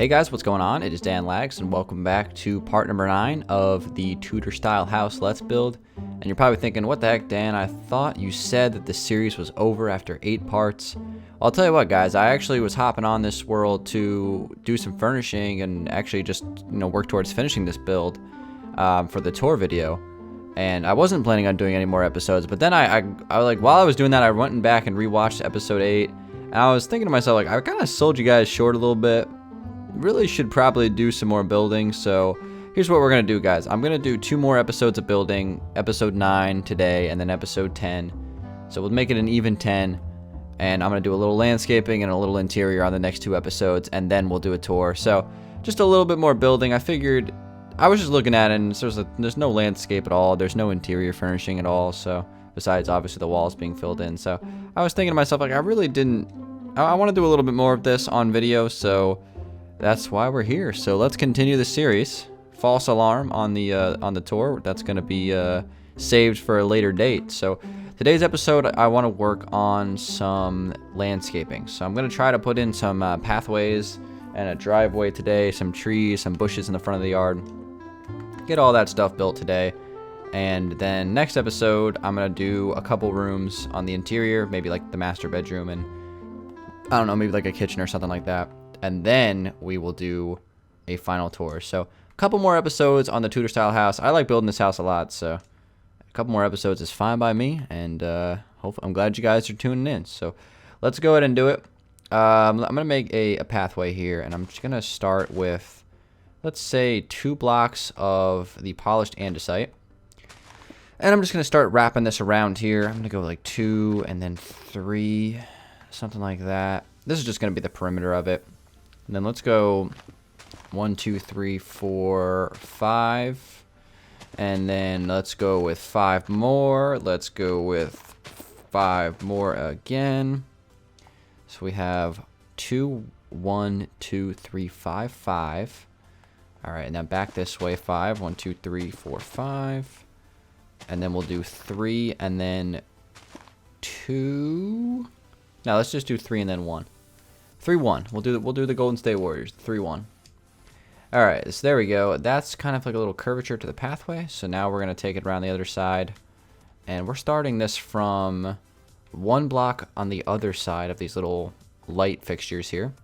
Hey guys, what's going on? It is Dan Lags, and welcome back to part number 9 of the Tudor style house Let's Build. And you're probably thinking, what the heck, Dan? I thought you said that the series was over after 8 parts. Well, I'll tell you what, guys, I actually was hopping on this world to do some furnishing and actually just, work towards finishing this build for the tour video. And I wasn't planning on doing any more episodes, but then I while I was doing that, I went back and rewatched episode 8, and I was thinking to myself, like, I kind of sold you guys short a little bit. Really should probably do some more building. So here's what we're gonna do, guys. I'm gonna do 2 more episodes of building, episode 9 today and then episode 10, so we'll make it an even 10. And I'm gonna do a little landscaping and a little interior on the next 2 episodes, and then we'll do a tour. So just a little bit more building. I figured, I was just looking at it, and there's no landscape at all, there's no interior furnishing at all, so besides obviously the walls being filled in. So I was thinking to myself, like, I want to do a little bit more of this on video, so that's why we're here. So let's continue the series. False alarm on the tour. That's going to be saved for a later date. So today's episode, I want to work on some landscaping. So I'm going to try to put in some pathways and a driveway today, some trees, some bushes in the front of the yard. Get all that stuff built today. And then next episode, I'm going to do a couple rooms on the interior, maybe like the master bedroom and I don't know, maybe like a kitchen or something like that. And then we will do a final tour. So a couple more episodes on the Tudor style house. I like building this house a lot, so a couple more episodes is fine by me. And I'm glad you guys are tuning in. So let's go ahead and do it. I'm gonna make a pathway here, and I'm just gonna start with, let's say, 2 blocks of the polished andesite. And I'm just gonna start wrapping this around here. I'm gonna go like 2 and then 3, something like that. This is just gonna be the perimeter of it. And then let's go 1, 2, 3, 4, 5. And then let's go with 5 more. Let's go with 5 more again. So we have 2, 1, 2, 3, 5, 5. All right, and then back this way, 5, 1, 2, 3, 4, 5. And then we'll do 3 and then 2. Now let's just do 3 and then 1. 3-1. We'll do the Golden State Warriors. 3-1. All right, so there we go. That's kind of like a little curvature to the pathway. So now we're gonna take it around the other side, and we're starting this from 1 block on the other side of these little light fixtures here.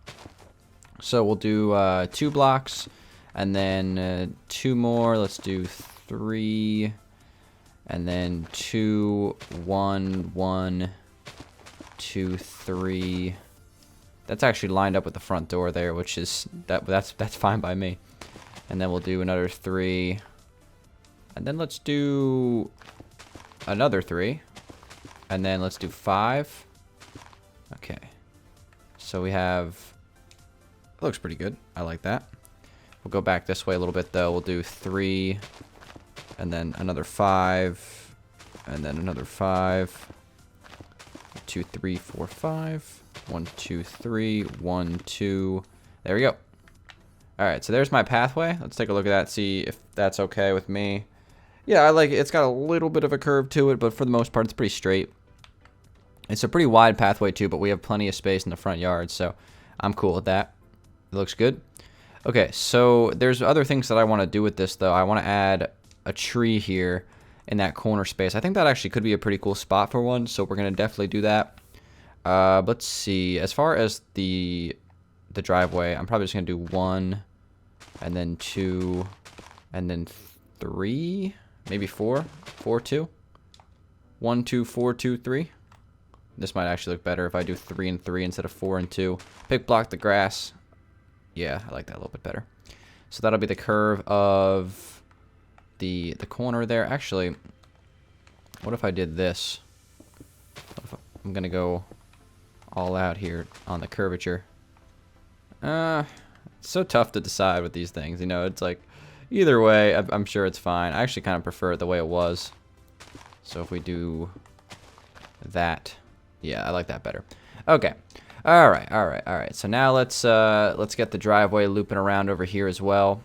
So we'll do 2 blocks, and then 2 more. Let's do 3, and then 2, 1, 1, 2, 3. That's actually lined up with the front door there, which is that's fine by me. And then we'll do another 3, and then let's do another 3, and then let's do 5. Okay, so we have, it looks pretty good. I like that. We'll go back this way a little bit though. We'll do 3, and then another 5, and then another 5. 2, 3, 4, 5. 1, 2, 3. 1, 2. There we go. All right, so there's my pathway. Let's take a look at that, see if that's okay with me. Yeah, I like it. It's got a little bit of a curve to it, but for the most part, it's pretty straight. It's a pretty wide pathway too, but we have plenty of space in the front yard, so I'm cool with that. It looks good. Okay, so there's other things that I want to do with this, though. I want to add a tree here in that corner space. I think that actually could be a pretty cool spot for one, so we're going to definitely do that. Let's see. As far as the driveway, I'm probably just going to do 1, and then 2, and then 3, maybe 4. 4, 2. 1, 2, 4, 2, 3. This might actually look better if I do 3 and 3 instead of 4 and 2. Pick block the grass. Yeah, I like that a little bit better. So that'll be the curve of the corner there. Actually, what if I did this? I'm gonna go all out here on the curvature. It's so tough to decide with these things, it's like either way I'm sure it's fine. I actually kind of prefer it the way it was. So if we do that, yeah, I like that better. Okay. All right. So now let's get the driveway looping around over here as well.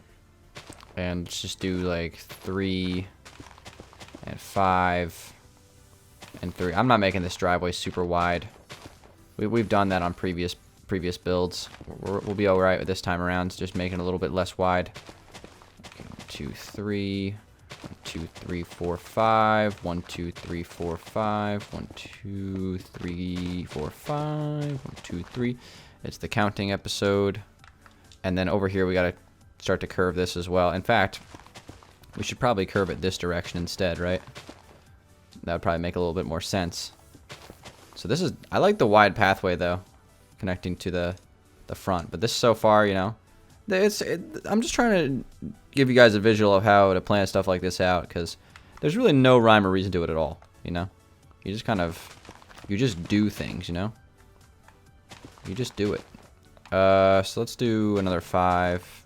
And let's just do like 3 and 5 and 3. I'm not making this driveway super wide. We've done that on previous previous builds. We'll be all right with this time around. Just making it a little bit less wide. Okay, 1, 2, 3. 1, 2, 3, 4, 5. 1, 2, 3, 4, 5. 1, 2, 3, 4, 5. 1, 2, 3. It's the counting episode. And then over here we gotta start to curve this as well. In fact, we should probably curve it this direction instead, right? That would probably make a little bit more sense. So this is, I like the wide pathway though, connecting to the front. But this so far, you know, I'm just trying to give you guys a visual of how to plan stuff like this out, because there's really no rhyme or reason to it at all, you know? You just kind of, you just do things, you know? You just do it. So let's do another 5.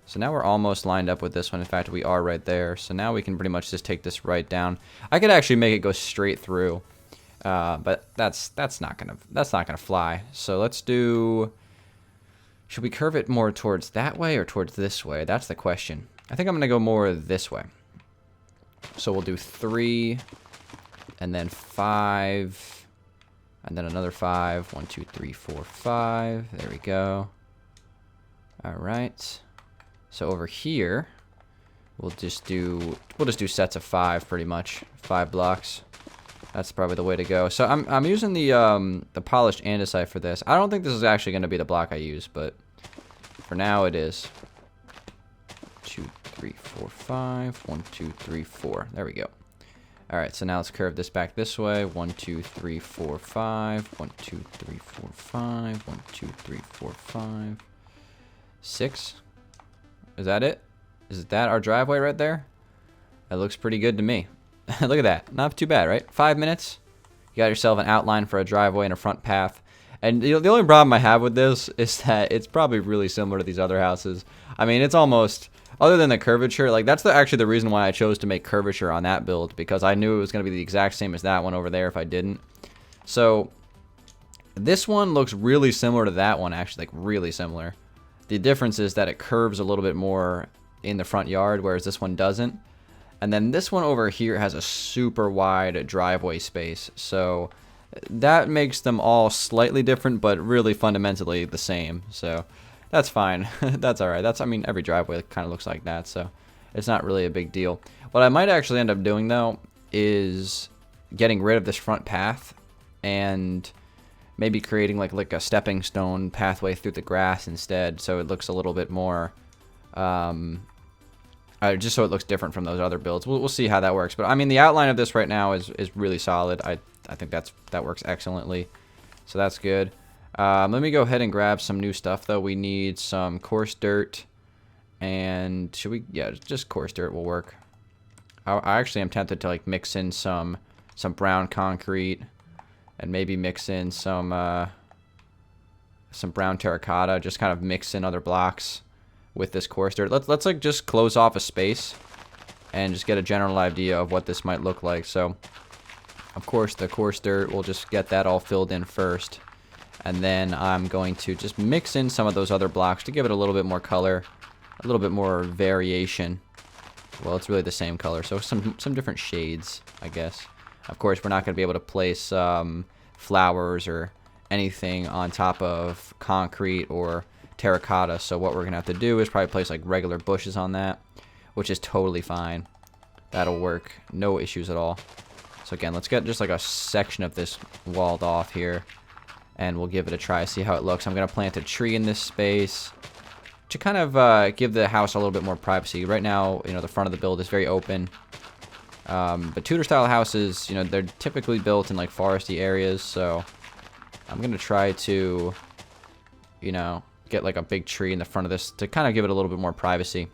So now we're almost lined up with this one. In fact, we are right there. So now we can pretty much just take this right down. I could actually make it go straight through, but that's not gonna fly. So let's do. Should we curve it more towards that way or towards this way? That's the question. I think I'm gonna go more this way. So we'll do 3, and then 5, and then another 5. 1, 2, 3, 4, 5. There we go. All right. So over here, we'll just do sets of 5 pretty much, 5 blocks. That's probably the way to go. So I'm using the polished andesite for this. I don't think this is actually going to be the block I use, but for now it is. 2, 3, 4, 5. 1, 2, 3, 4. There we go. All right. So now let's curve this back this way. 1, 2, 3, 4, 5. 1, 2, 3, 4, 5. 1, 2, 3, 4, 5. 6. Is that it? Is that our driveway right there? That looks pretty good to me. Look at that. Not too bad, right? 5 minutes. You got yourself an outline for a driveway and a front path. And you know, the only problem I have with this is that it's probably really similar to these other houses. I mean, it's almost, other than the curvature, like that's actually the reason why I chose to make curvature on that build, because I knew it was going to be the exact same as that one over there if I didn't. So this one looks really similar to that one, actually, like really similar. The difference is that it curves a little bit more in the front yard, whereas this one doesn't. And then this one over here has a super wide driveway space. So that makes them all slightly different, but really fundamentally the same. So that's fine. That's all right. I mean, every driveway kind of looks like that, so it's not really a big deal. What I might actually end up doing, though, is getting rid of this front path and maybe creating like a stepping stone pathway through the grass instead, so it looks a little bit more, just so it looks different from those other builds. We'll see how that works. But I mean, the outline of this right now is really solid. I think that works excellently, so that's good. Let me go ahead and grab some new stuff though. We need some coarse dirt, and should we? Yeah, just coarse dirt will work. I actually am tempted to like mix in some brown concrete. And maybe mix in some brown terracotta. Just kind of mix in other blocks with this coarse dirt. Let's like just close off a space and just get a general idea of what this might look like. So, of course, the coarse dirt, we'll just get that all filled in first, and then I'm going to just mix in some of those other blocks to give it a little bit more color, a little bit more variation. Well, it's really the same color, so some different shades, I guess. Of course, we're not going to be able to place flowers or anything on top of concrete or terracotta, so what we're going to have to do is probably place like regular bushes on that, which is totally fine. That'll work. No issues at all. So again, let's get just like a section of this walled off here, and we'll give it a try, see how it looks. I'm going to plant a tree in this space to kind of give the house a little bit more privacy. Right now, you know, the front of the build is very open. But Tudor style houses, you know, they're typically built in like foresty areas, so I'm gonna try to, you know, get like a big tree in the front of this to kind of give it a little bit more privacy.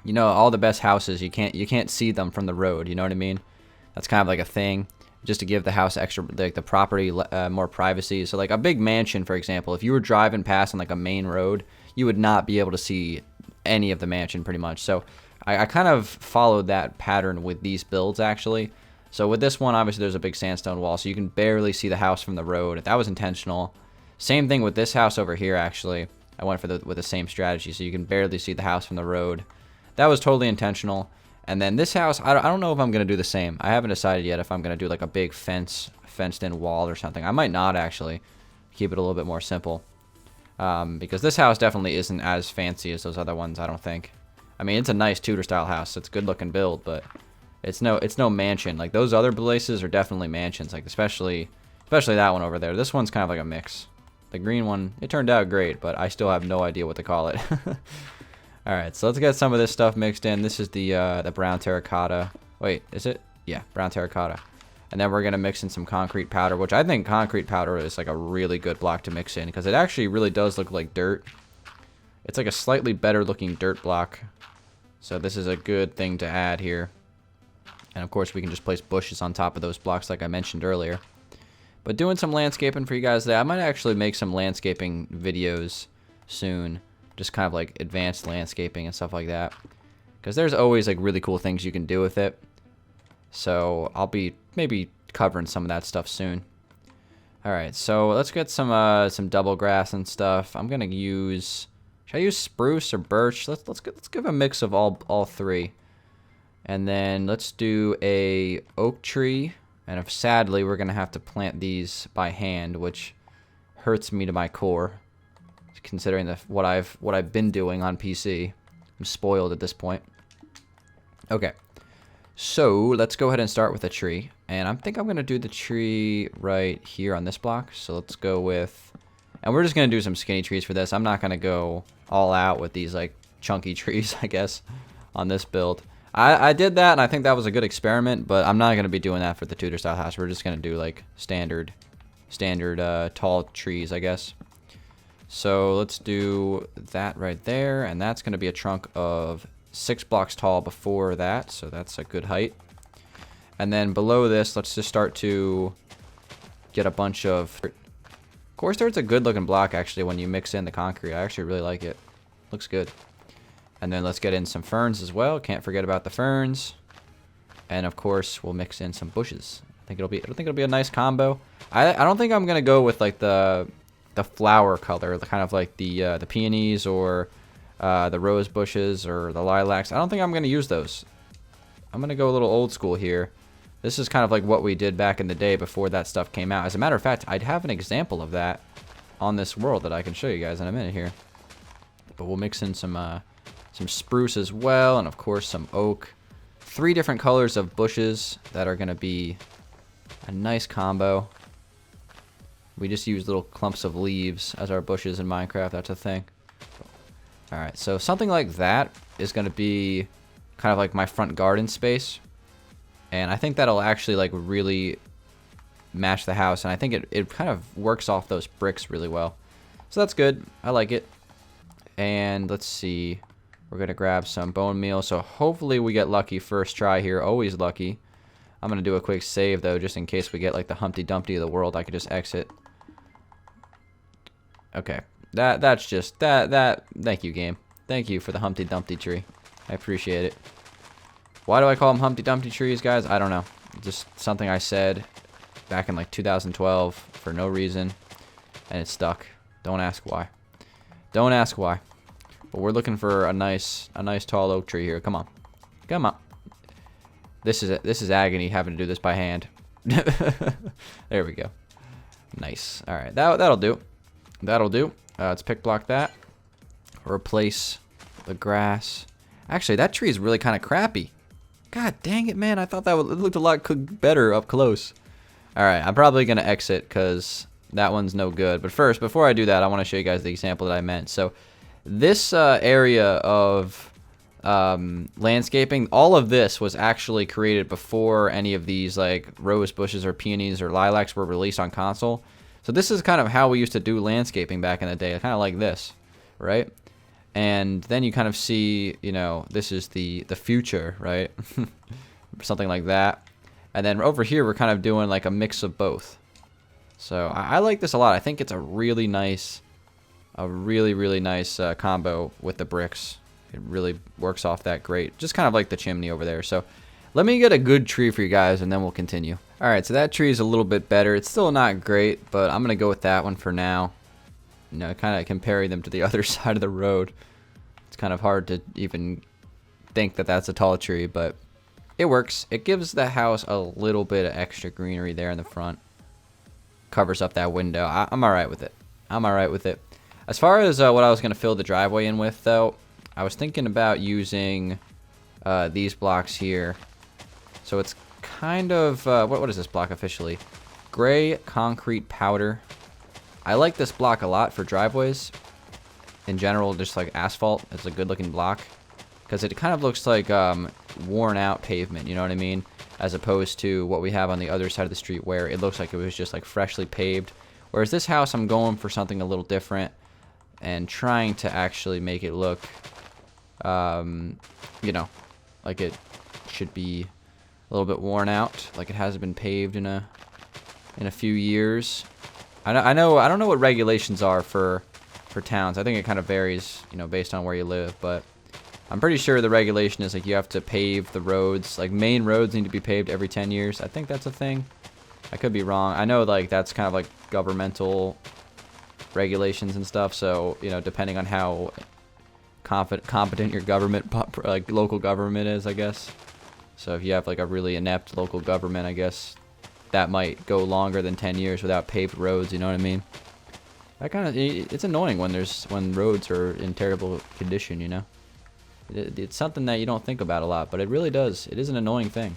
You know, all the best houses, you can't see them from the road, you know what I mean? That's kind of like a thing, just to give the house extra, like the property more privacy. So like a big mansion, for example, if you were driving past on like a main road, you would not be able to see any of the mansion pretty much. So I kind of followed that pattern with these builds, actually. So with this one, obviously, there's a big sandstone wall, so you can barely see the house from the road. That was intentional. Same thing with this house over here, actually. I went with the same strategy, so you can barely see the house from the road. That was totally intentional. And then this house, I don't know if I'm going to do the same. I haven't decided yet if I'm going to do like a big fenced-in wall or something. I might not, actually. Keep it a little bit more simple. Because this house definitely isn't as fancy as those other ones, I don't think. I mean, it's a nice Tudor style house. It's a good looking build, but it's no mansion. Like those other places are definitely mansions, like especially that one over there. This one's kind of like a mix. The green one, it turned out great, but I still have no idea what to call it. All right, so let's get some of this stuff mixed in. This is the brown terracotta. Wait, is it? Yeah, brown terracotta. And then we're gonna mix in some concrete powder, which I think concrete powder is like a really good block to mix in because it actually really does look like dirt. It's like a slightly better looking dirt block. So this is a good thing to add here. And of course we can just place bushes on top of those blocks like I mentioned earlier. But doing some landscaping for you guys today. I might actually make some landscaping videos soon. Just kind of like advanced landscaping and stuff like that. Because there's always like really cool things you can do with it. So I'll be maybe covering some of that stuff soon. Alright, so let's get some double grass and stuff. I'm gonna use, should I use spruce or birch? Let's give a mix of all three. And then let's do a oak tree. And if sadly we're gonna have to plant these by hand, which hurts me to my core, considering what I've been doing on PC. I'm spoiled at this point. Okay, so let's go ahead and start with a tree, and I think I'm gonna do the tree right here on this block. So let's go with, and we're just gonna do some skinny trees for this. I'm not gonna go all out with these like chunky trees, I guess, on this build. I did that, and I think that was a good experiment, but I'm not gonna be doing that for the Tudor style house. We're just gonna do like standard tall trees, I guess. So let's do that right there, and that's going to be a trunk of 6 blocks tall before that, so that's a good height. And then below this, let's just start to get a bunch of coarse dirt's a good looking block actually when you mix in the concrete. I actually really like it. Looks good. And then let's get in some ferns as well. Can't forget about the ferns. And of course, we'll mix in some bushes. I think it'll be a nice combo. I don't think I'm going to go with like the flower color, the kind of like the peonies or the rose bushes or the lilacs. I don't think I'm going to use those. I'm going to go a little old school here. This is kind of like what we did back in the day before that stuff came out. As a matter of fact, I'd have an example of that on this world that I can show you guys in a minute here. But we'll mix in some spruce as well, and of course some oak. 3 different colors of bushes that are going to be a nice combo. We just use little clumps of leaves as our bushes in Minecraft. That's a thing. Alright, so something like that is going to be kind of like my front garden space. And I think that'll actually like really match the house. And I think it kind of works off those bricks really well. So that's good. I like it. And let's see. We're going to grab some bone meal. So hopefully we get lucky first try here. Always lucky. I'm going to do a quick save though, just in case we get like the Humpty Dumpty of the world. I could just exit. Okay, that's just that. Thank you, game. Thank you for the Humpty Dumpty tree. I appreciate it. Why do I call them Humpty Dumpty trees, guys? I don't know. Just something I said back in like 2012 for no reason, and it stuck. Don't ask why. Don't ask why. But we're looking for a nice tall oak tree here. Come on, come on. This is agony having to do this by hand. There we go. Nice. All right, that'll do. That'll do. Let's pick block that. Replace the grass. Actually, that tree is really kind of crappy. God dang it, man. I thought it looked a lot better up close. Alright, I'm probably going to exit because that one's no good. But first, before I do that, I want to show you guys the example that I meant. So this area of landscaping, all of this was actually created before any of these like rose bushes or peonies or lilacs were released on console. So this is kind of how we used to do landscaping back in the day, kind of like this, right? And then you kind of see, you know, this is the future, right? Something like that. And then over here, we're kind of doing like a mix of both. So I like this a lot. I think it's a really nice, really nice combo with the bricks. It really works off that great. Just kind of like the chimney over there. So let me get a good tree for you guys, and then we'll continue. All right, so that tree is a little bit better. It's still not great, but I'm going to go with that one for now. You know, kind of comparing them to the other side of the road. It's kind of hard to even think that that's a tall tree, but it works. It gives the house a little bit of extra greenery there in the front. Covers up that window. I'm all right with it. I'm all right with it. As far as what I was going to fill the driveway in with, though, I was thinking about using these blocks here. So it's kind of, what is this block officially? Gray concrete powder. I like this block a lot for driveways. In general, just like asphalt, it's a good looking block. Because it kind of looks like worn out pavement, you know what I mean? As opposed to what we have on the other side of the street where it looks like it was just like freshly paved. Whereas this house, I'm going for something a little different and trying to actually make it look, you know, like it should be a little bit worn out, like it hasn't been paved in a few years. I don't know what regulations are for towns. I think it kind of varies, you know, based on where you live, but I'm pretty sure the regulation is like you have to pave the roads, like main roads need to be paved every 10 years. I think that's a thing. I could be wrong. I know like that's kind of like governmental regulations and stuff, so, you know, depending on how competent your government, like local government is, I guess. So if you have like a really inept local government, I guess that might go longer than 10 years without paved roads, you know what I mean? That kind of, it's annoying when roads are in terrible condition, you know? It's something that you don't think about a lot, but it really does. It is an annoying thing.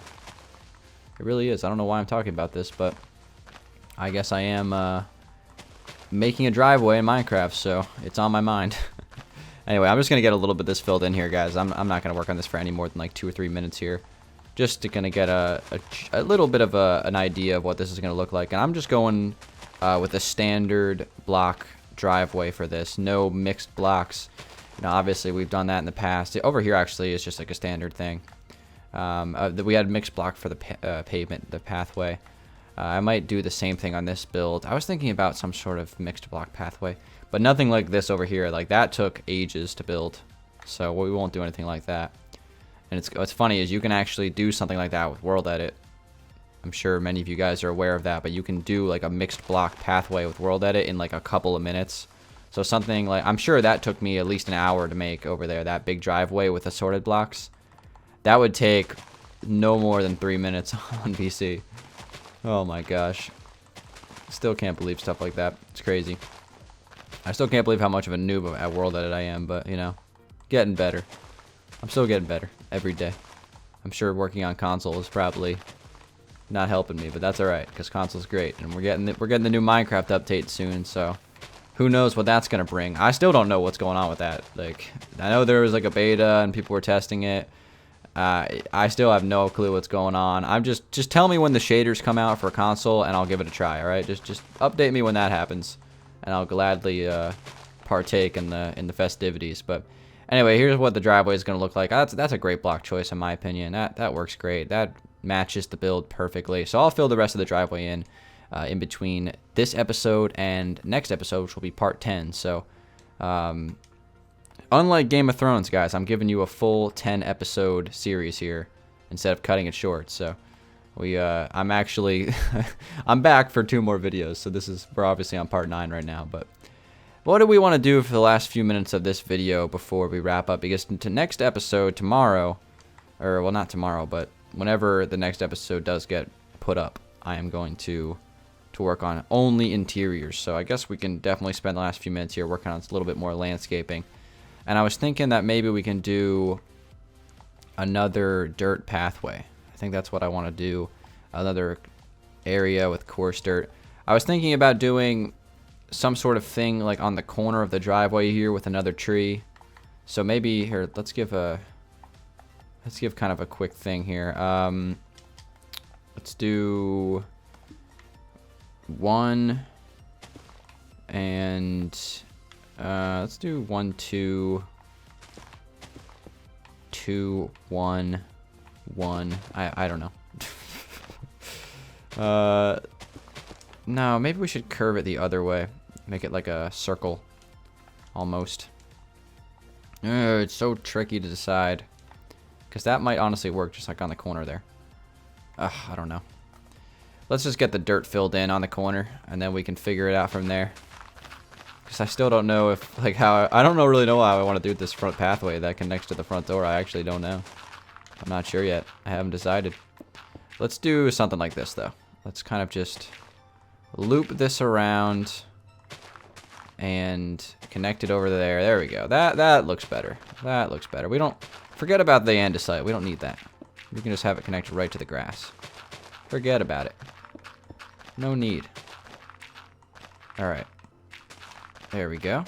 It really is. I don't know why I'm talking about this, but I guess I am making a driveway in Minecraft, so it's on my mind. Anyway, I'm just going to get a little bit of this filled in here, guys. I'm not going to work on this for any more than like 2 or 3 minutes here. Just to going to get a little bit of an idea of what this is going to look like. And I'm just going with a standard block driveway for this. No mixed blocks. You know, obviously we've done that in the past. Over here actually is just like a standard thing. We had mixed block for the pavement, the pathway. I might do the same thing on this build. I was thinking about some sort of mixed block pathway, but nothing like this over here. Like that took ages to build, so we won't do anything like that. And what's funny is you can actually do something like that with World Edit. I'm sure many of you guys are aware of that, but you can do like a mixed block pathway with World Edit in like a couple of minutes. So something like, I'm sure that took me at least an hour to make over there, that big driveway with assorted blocks. That would take no more than 3 minutes on PC. Oh my gosh. Still can't believe stuff like that. It's crazy. I still can't believe how much of a noob at World Edit I am, but you know, getting better. I'm still getting better every day. I'm sure working on console is probably not helping me, but that's alright, because console's great, and we're getting the new Minecraft update soon, so who knows what that's gonna bring. I still don't know what's going on with that. Like, I know there was like a beta and people were testing it. I still have no clue what's going on. I'm just tell me when the shaders come out for console and I'll give it a try. All right, just update me when that happens, and I'll gladly partake in the festivities. But anyway, here's what the driveway is gonna look like. That's a great block choice in my opinion. That works great. That matches the build perfectly. So I'll fill the rest of the driveway in between this episode and next episode, which will be part 10. So unlike Game of Thrones, guys, I'm giving you a full 10 episode series here instead of cutting it short. So I'm actually I'm back for 2 more videos. So we're obviously on part 9 right now. But what do we want to do for the last few minutes of this video before we wrap up? Because to next episode tomorrow, or well, not tomorrow, but whenever the next episode does get put up, I am going to work on only interiors. So I guess we can definitely spend the last few minutes here working on a little bit more landscaping. And I was thinking that maybe we can do another dirt pathway. I think that's what I want to do. Another area with coarse dirt. I was thinking about doing some sort of thing like on the corner of the driveway here with another tree. So maybe here, let's give kind of a quick thing here. Let's do 1 and let's do 1 2 2 1 1. I don't know. No, maybe we should curve it the other way, make it like a circle almost. It's so tricky to decide, because that might honestly work just like on the corner there. I don't know. Let's just get the dirt filled in on the corner, and then we can figure it out from there. Because I still don't know if, like, I don't really know how I want to do this front pathway that connects to the front door. I actually don't know. I'm not sure yet. I haven't decided. Let's do something like this, though. Let's kind of just loop this around and connect it over there. There we go. That looks better. That looks better. We don't forget about the andesite. We don't need that. We can just have it connected right to the grass. Forget about it. No need. All right. There we go.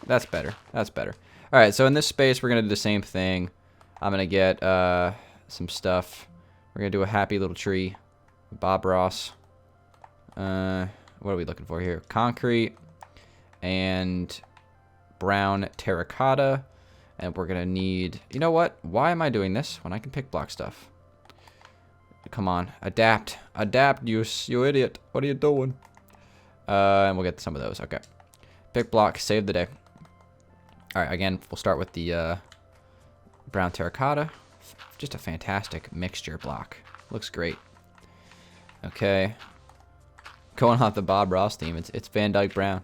That's better. That's better. All right, so in this space, we're going to do the same thing. I'm going to get some stuff. We're going to do a happy little tree. Bob Ross. What are we looking for here? Concrete and brown terracotta. And we're going to need... You know what? Why am I doing this when I can pick block stuff? Come on. Adapt. Adapt, you idiot. What are you doing? And we'll get some of those. Okay. Pick block. Save the day. All right, again, we'll start with the brown terracotta. Just a fantastic mixture block. Looks great. Okay. Going off the Bob Ross theme, it's Van Dyke Brown.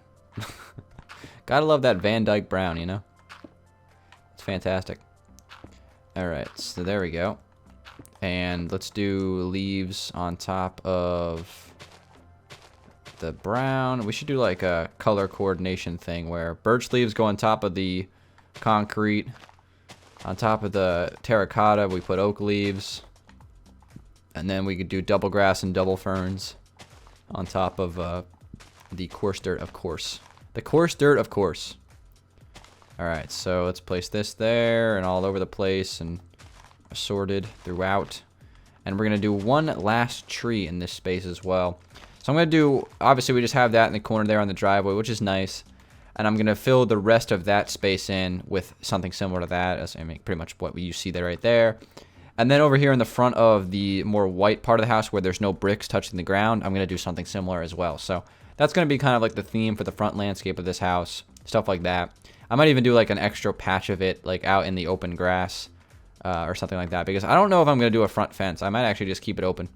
Gotta love that Van Dyke Brown, you know? It's fantastic. All right, so there we go. And let's do leaves on top of the brown. We should do like a color coordination thing where birch leaves go on top of the concrete. On top of the terracotta, we put oak leaves. And then we could do double grass and double ferns on top of the coarse dirt, of course. The coarse dirt, of course. All right, so let's place this there and all over the place and assorted throughout. And we're going to do one last tree in this space as well. So I'm going to do, obviously we just have that in the corner there on the driveway, which is nice. And I'm going to fill the rest of that space in with something similar to that. As I mean, pretty much what you see there right there. And then over here in the front of the more white part of the house where there's no bricks touching the ground, I'm going to do something similar as well. So that's going to be kind of like the theme for the front landscape of this house. Stuff like that. I might even do like an extra patch of it like out in the open grass or something like that. Because I don't know if I'm going to do a front fence. I might actually just keep it open.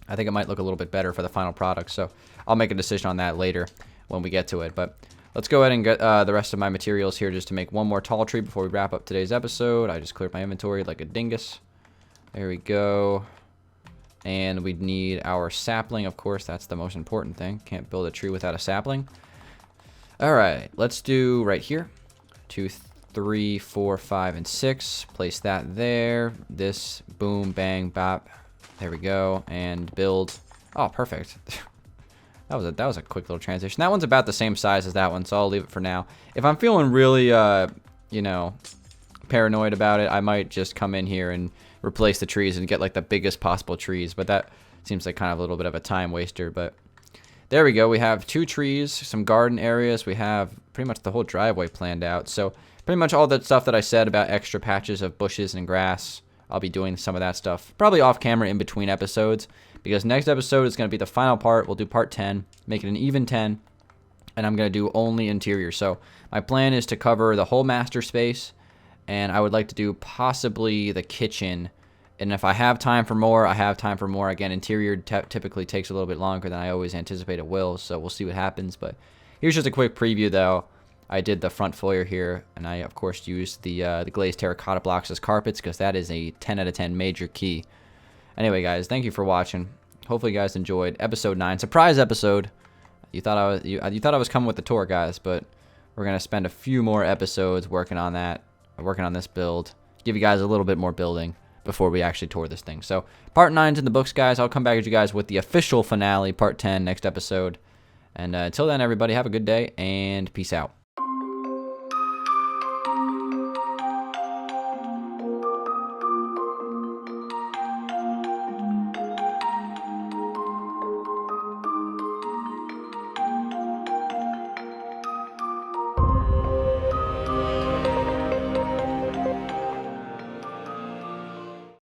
I think it might look a little bit better for the final product. So I'll make a decision on that later when we get to it. But let's go ahead and get the rest of my materials here just to make one more tall tree before we wrap up today's episode. I just cleared my inventory like a dingus. There we go. And we'd need our sapling, of course. That's the most important thing. Can't build a tree without a sapling. All right, let's do right here. 2, 3, 4, 5, and 6. Place that there. This, boom, bang, bop. There we go. And build. Oh, perfect. That was a quick little transition. That one's about the same size as that one, so I'll leave it for now. If I'm feeling really, you know, paranoid about it, I might just come in here and replace the trees and get like the biggest possible trees, but that seems like kind of a little bit of a time waster. But there we go. We have 2 trees, some garden areas. We have pretty much the whole driveway planned out. So pretty much all that stuff that I said about extra patches of bushes and grass, I'll be doing some of that stuff probably off camera in between episodes, because next episode is going to be the final part. We'll do part 10, make it an even 10, and I'm going to do only interior. So my plan is to cover the whole master space, and I would like to do possibly the kitchen. And if I have time for more, I have time for more. Again, interior typically takes a little bit longer than I always anticipate it will, so we'll see what happens. But here's just a quick preview, though. I did the front foyer here, and I, of course, used the glazed terracotta blocks as carpets because that is a 10 out of 10 major key. Anyway, guys, thank you for watching. Hopefully, you guys enjoyed episode 9. Surprise episode. You thought I was coming with the tour, guys, but we're going to spend a few more episodes working on that. Working on this build, give you guys a little bit more building before we actually tour this thing. So part 9's in the books, guys. I'll come back at you guys with the official finale, part 10, next episode. And until then, everybody, have a good day and peace out.